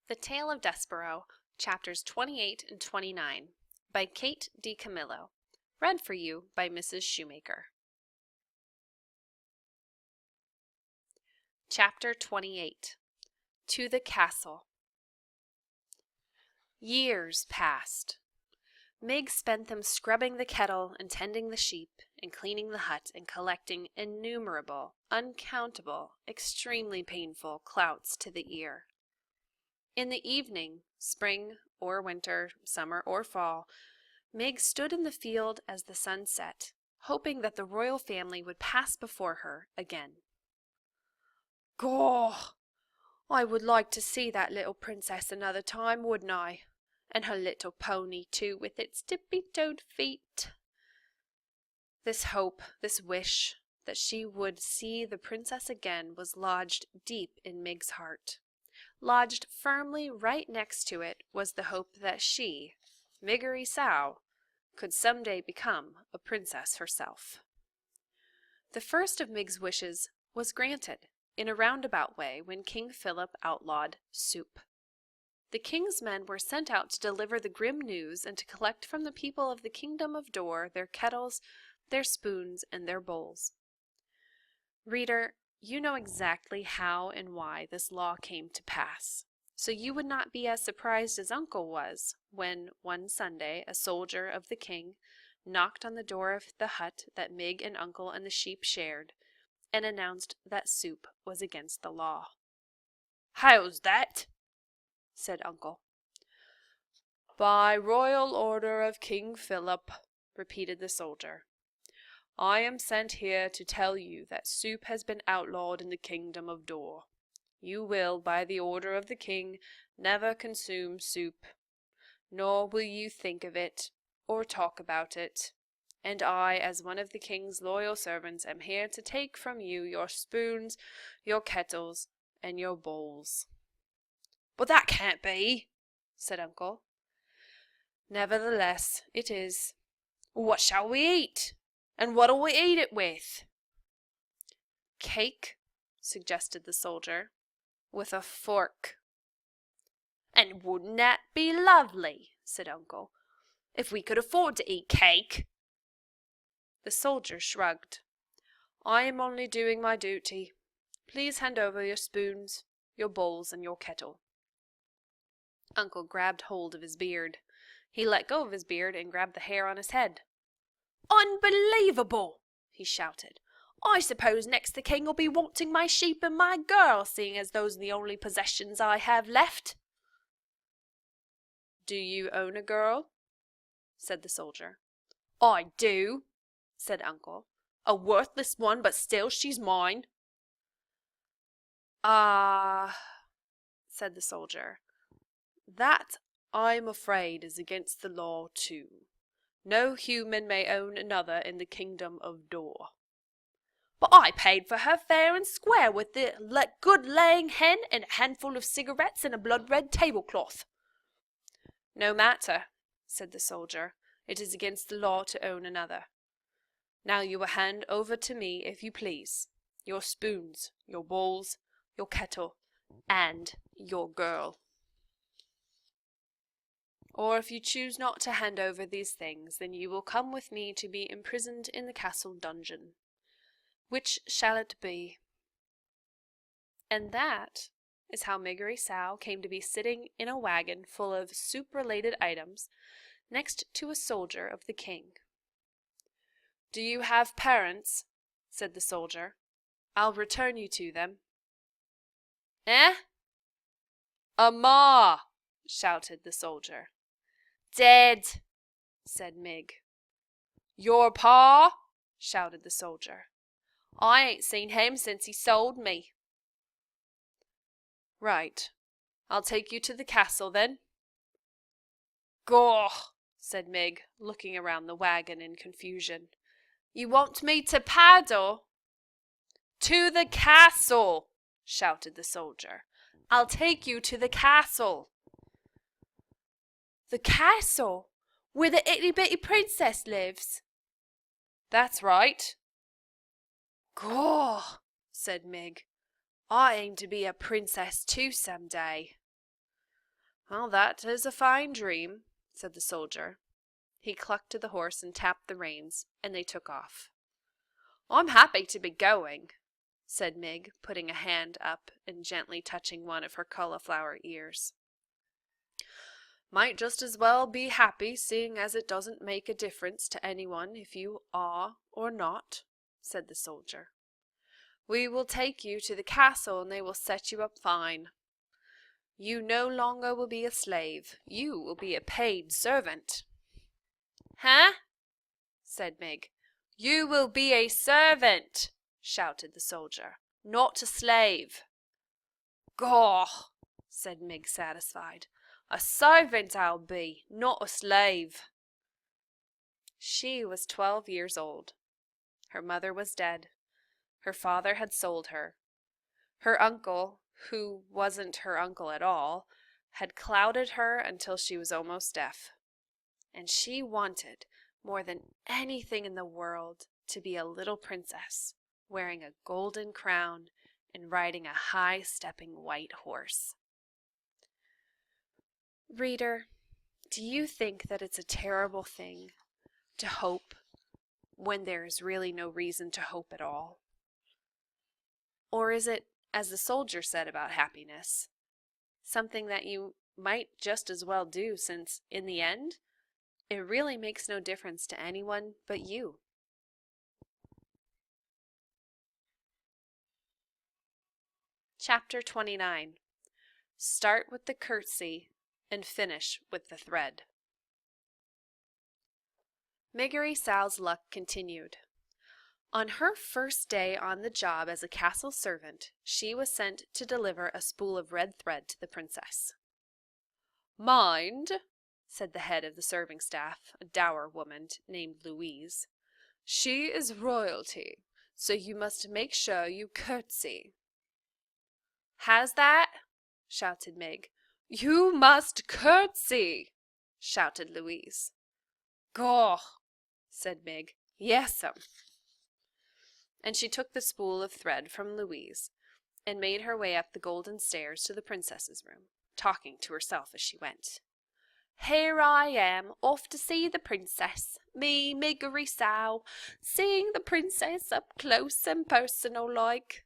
The Tale of Despereaux, Chapters 28 and 29, by Kate D. Camillo. Read for you by Mrs. Shoemaker. Chapter 28. To the Castle. Years passed. Meg spent them scrubbing the kettle and tending the sheep and cleaning the hut and collecting innumerable, uncountable, extremely painful clouts to the ear. In the evening, spring or winter, summer or fall, Meg stood in the field as the sun set, hoping that the royal family would pass before her again. "Gaw! I would like to see that little princess another time, wouldn't I? And her little pony, too, with its tippy-toed feet." This hope, this wish, that she would see the princess again was lodged deep in Meg's heart. Lodged firmly right next to it was the hope that she, Miggery Sow, could some day become a princess herself. The first of Meg's wishes was granted, in a roundabout way, when King Philip outlawed soup. The king's men were sent out to deliver the grim news and to collect from the people of the kingdom of Dor their kettles, their spoons, and their bowls. Reader, you know exactly how and why this law came to pass, so you would not be as surprised as Uncle was when, one Sunday, a soldier of the king knocked on the door of the hut that Meg and Uncle and the sheep shared, and announced that soup was against the law. "How's that?" said Uncle. "By royal order of King Philip," repeated the soldier. "I am sent here to tell you that soup has been outlawed in the kingdom of Dor. You will, by the order of the king, never consume soup, nor will you think of it, or talk about it. And I, as one of the king's loyal servants, am here to take from you your spoons, your kettles, and your bowls." "But that can't be," said Uncle. "Nevertheless, it is. What shall we eat? And what'll we eat it with?" "Cake," suggested the soldier, "with a fork." "And wouldn't that be lovely," said Uncle, "if we could afford to eat cake?" The soldier shrugged. "I am only doing my duty. Please hand over your spoons, your bowls, and your kettle." Uncle grabbed hold of his beard. He let go of his beard and grabbed the hair on his head. "Unbelievable!" he shouted. "I suppose next the king will be wanting my sheep and my girl, seeing as those are the only possessions I have left." "Do you own a girl?" said the soldier. "I do," said Uncle. "A worthless one, but still she's mine." "Ah," said the soldier, "that, I'm afraid, is against the law, too. No human may own another in the kingdom of Dor." "But I paid for her fair and square, with the good laying hen and a handful of cigarettes and a blood-red tablecloth." "No matter," said the soldier. "It is against the law to own another. Now you will hand over to me, if you please, your spoons, your bowls, your kettle, and your girl. Or if you choose not to hand over these things, then you will come with me to be imprisoned in the castle dungeon. Which shall it be?" And that is how Miggery Sow came to be sitting in a wagon full of soup-related items next to a soldier of the king. "Do you have parents?" said the soldier. "I'll return you to them." "Eh?" "A ma!" shouted the soldier. "Dead," said Mig. "Your pa?" shouted the soldier. "I ain't seen him since he sold me." "Right. I'll take you to the castle, then." "Gaw!" said Mig, looking around the wagon in confusion. "You want me to paddle?" "To the castle!" shouted the soldier. "I'll take you to the castle." "The castle? Where the itty-bitty princess lives?" "That's right." "Gaw!" said Mig. "I aim to be a princess too some day." Well, that is a fine dream, said the soldier. He clucked to the horse and tapped the reins, and they took off. I'm happy to be going, said Mig, putting a hand up and gently touching one of her cauliflower ears. Might just as well be happy, seeing as it doesn't make a difference to anyone if you are or not, said the soldier. We will take you to the castle and they will set you up fine. You no longer will be a slave. You will be a paid servant. Huh? Said Mig. You will be a servant, shouted the soldier, not a slave. Gaw, said Mig, satisfied. A servant I'll be, not a slave. She was 12 years old. Her mother was dead. Her father had sold her. Her uncle, who wasn't her uncle at all, had clouded her until she was almost deaf. And she wanted, more than anything in the world, to be a little princess, wearing a golden crown and riding a high-stepping white horse. Reader, do you think that it's a terrible thing to hope when there is really no reason to hope at all? Or is it, as the soldier said about happiness, something that you might just as well do, since, in the end, it really makes no difference to anyone but you? Chapter 29. Start with the curtsy and finish with the thread. Miggery Sow's luck continued. On her first day on the job as a castle servant, she was sent to deliver a spool of red thread to the princess. Mind, said the head of the serving staff, a dour woman named Louise, she is royalty, so you must make sure you curtsy. Has that? Shouted Mig. You must curtsy, shouted Louise. Gaw, said Mig. Yes'm. And she took the spool of thread from Louise and made her way up the golden stairs to the princess's room, talking to herself as she went. Here I am, off to see the princess, me, Miggery Sow, seeing the princess up close and personal like.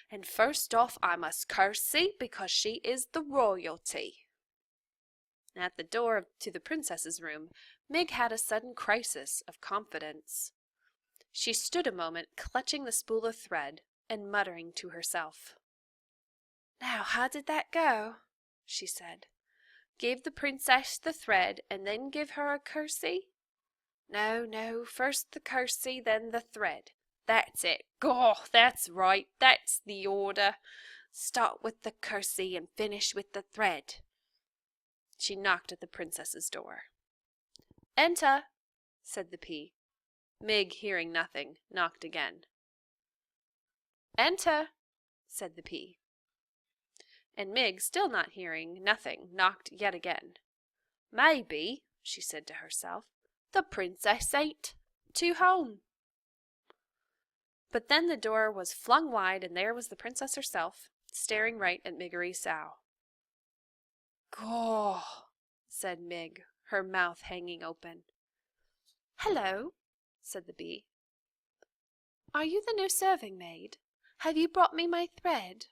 And first off I must curtsy because she is the royalty. At the door to the princess's room, Mig had a sudden crisis of confidence. She stood a moment clutching the spool of thread and muttering to herself. Now, how did that go? She said. Give the princess the thread and then give her a curtsy? No, first the curtsy, then the thread. That's it. Gaw, that's right. That's the order. Start with the curtsy and finish with the thread. She knocked at the princess's door. Enter, said the P. Mig, hearing nothing, knocked again. Enter, said the P. And Mig, still not hearing nothing, knocked yet again. Maybe, she said to herself, the princess ain't to home. But then the door was flung wide, and there was the princess herself, staring right at Miggery Sow. Gaw, said Mig, her mouth hanging open. Hello, said the bee. Are you the new serving maid? Have you brought me my thread?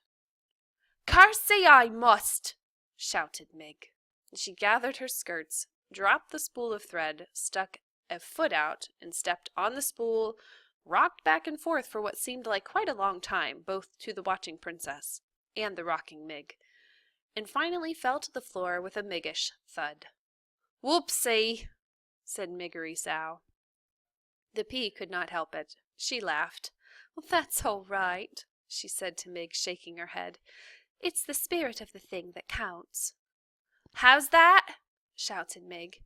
Curtsy I must, shouted Mig. She gathered her skirts, dropped the spool of thread, stuck a foot out, and stepped on the spool, rocked back and forth for what seemed like quite a long time, both to the watching princess and the rocking Mig, and finally fell to the floor with a Miggish thud. Whoopsie, said Miggery Sow. The P could not help it. She laughed. Well, that's all right, she said to Mig, shaking her head. It's the spirit of the thing that counts. How's that? Shouted Mig.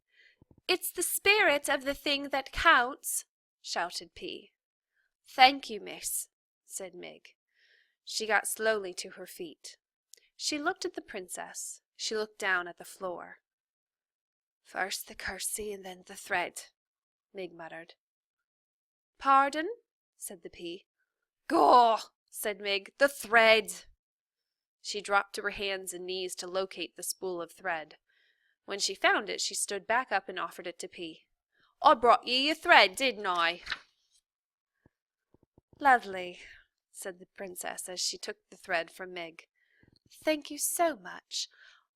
It's the spirit of the thing that counts, shouted P. Thank you, miss, said Mig. She got slowly to her feet. She looked at the princess. She looked down at the floor. First the curtsy and then the thread, Mig muttered. Pardon, said the P. Gaw, said Mig, the thread. She dropped to her hands and knees to locate the spool of thread. When she found it, she stood back up and offered it to P. I brought ye your thread, didn't I? Lovely, said the princess as she took the thread from Mig. Thank you so much.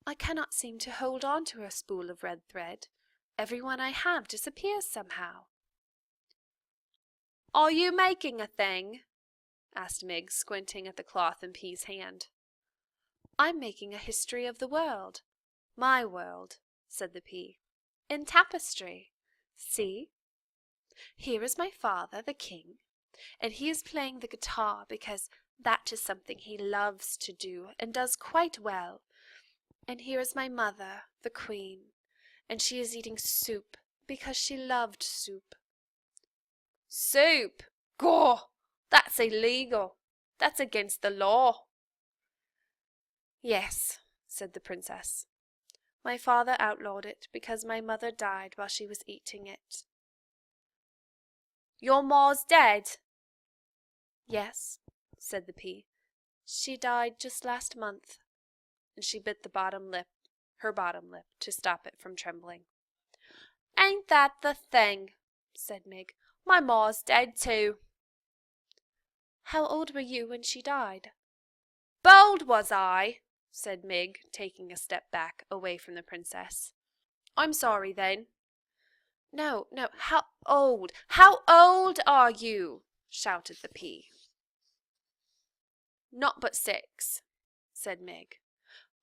I cannot seem to hold on to a spool of red thread. Every one I have disappears somehow. Are you making a thing? Asked Mig, squinting at the cloth in P's hand. I'm making a history of the world. My world, said the P. In tapestry. See? Here is my father, the king, and he is playing the guitar because that is something he loves to do and does quite well. And here is my mother, the queen, and she is eating soup because she loved soup. Soup? Gaw! That's illegal. That's against the law. Yes, said the princess. My father outlawed it because my mother died while she was eating it. Your ma's dead? Yes, said the P. She died just last month. And she bit her bottom lip, to stop it from trembling. Ain't that the thing? Said Mig. My ma's dead too. How old were you when she died? Bold was I, said Mig, taking a step back, away from the princess. I'm sorry then. No, how old? How old are you? Shouted the P. Not but 6, said Mig.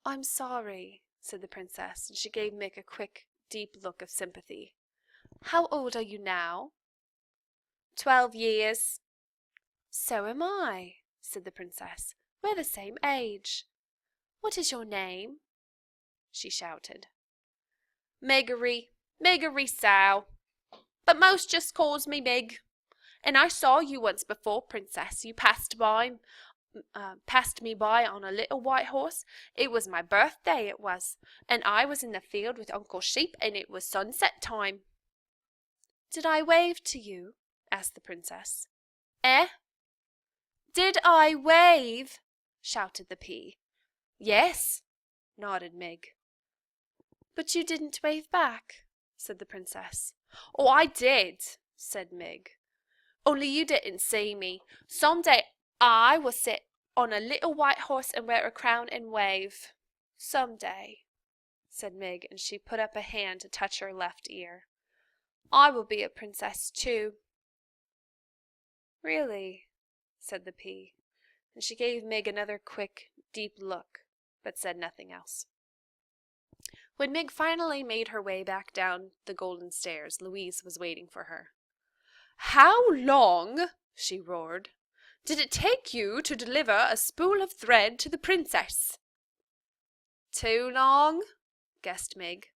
I'm sorry, said the princess, and she gave Mig a quick, deep look of sympathy. How old are you now? 12 years. So am I, said the princess. We're the same age. What is your name? She shouted. Miggery Sow. But most just calls me Mig. And I saw you once before, princess. You passed me by on a little white horse. It was my birthday, it was, and I was in the field with Uncle Sheep, and it was sunset time. Did I wave to you? Asked the princess. Eh? Did I wave? Shouted the P. Yes, nodded Mig. But you didn't wave back, said the princess. Oh, I did, said Mig. Only you didn't see me. Some day I will sit on a little white horse and wear a crown and wave. Some day, said Mig, and she put up a hand to touch her left ear. I will be a princess too. Really, said the P, and she gave Mig another quick, deep look, but said nothing else. When Mig finally made her way back down the golden stairs, Louise was waiting for her. How long, she roared, did it take you to deliver a spool of thread to the princess? Too long, guessed Mig.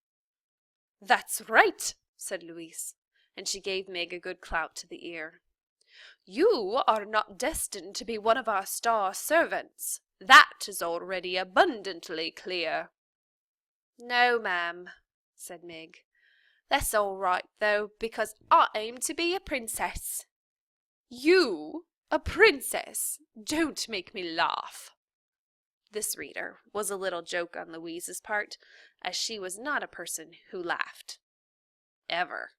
That's right, said Louise, and she gave Mig a good clout to the ear. You are not destined to be one of our star servants. That is already abundantly clear. No, ma'am, said Mig. That's all right, though, because I aim to be a princess. You, a princess? Don't make me laugh. This, reader, was a little joke on Louise's part, as she was not a person who laughed. Ever.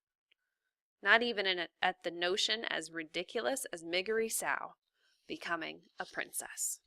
Not even at the notion as ridiculous as Miggery Sow becoming a princess.